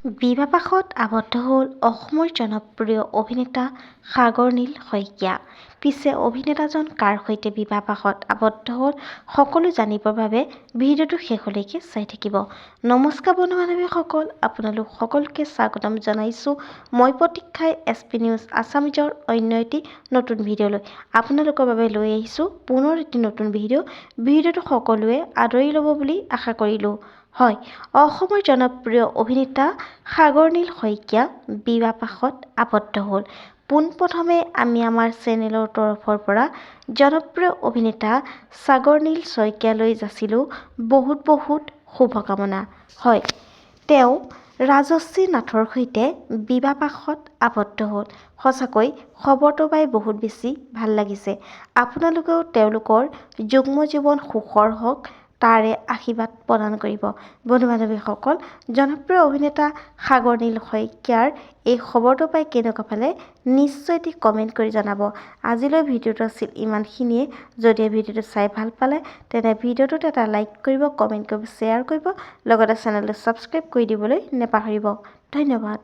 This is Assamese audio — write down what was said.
বিবাহপাশত আবদ্ধ হ'ল অসমৰ জনপ্ৰিয় অভিনেতা সাগৰ নীল শইকীয়া। পিছে অভিনেতাজন কাৰ সৈতে বিবাহপাশত আবদ্ধ হ'ল সকলো জানিবৰ বাবে ভিডিঅ'টো শেষলৈকে চাই থাকিব। নমস্কাৰ বন্ধু-বান্ধৱীসকল, আপোনালোক সকলোকে স্বাগতম জনাইছোঁ মই প্ৰতীক্ষাই SP নিউজ আছামিজৰ অন্য এটি নতুন ভিডিঅ'লৈ। আপোনালোকৰ বাবে লৈ আহিছোঁ পুনৰ এটি নতুন ভিডিঅ'টো সকলোৱে আদৰি ল'ব বুলি আশা কৰিলোঁ। হয়, অসমৰ জনপ্ৰিয় অভিনেতা সাগৰ নীল শইকীয়া বিবাহপাশত আবদ্ধ হ'ল। পোনপ্ৰথমে আমি আমাৰ চেনেলৰ তৰফৰ পৰা জনপ্ৰিয় অভিনেতা সাগৰ নীল শইকীয়ালৈ যাচিলোঁ বহুত শুভকামনা। হয়, তেওঁ ৰাজশ্ৰী নাথৰ সৈতে বিবাহপাশত আবদ্ধ হ'ল। সঁচাকৈ খবৰটো পাই বহুত বেছি ভাল লাগিছে। আপোনালোকেও তেওঁলোকৰ যুগ্ম জীৱন সুখৰ হওক তাৰে আশীৰ্বাদ প্ৰদান কৰিব। বন্ধু-বান্ধৱীসকল, জনপ্ৰিয় অভিনেতা সাগৰ নীল শইকীয়াৰ এই খবৰটো পাই কেনেকুৱা পালে নিশ্চয় এটি কমেণ্ট কৰি জনাব। আজিলৈ ভিডিঅ'টো আছিল ইমানখিনিয়ে। যদি ভিডিঅ'টো চাই ভাল পালে তেন্তে ভিডিঅ'টোত এটা লাইক কৰিব, কমেণ্ট কৰিব, শ্বেয়াৰ কৰিব, লগতে চেনেলটো ছাবস্ক্ৰাইব কৰি দিবলৈ নেপাহৰিব। ধন্যবাদ।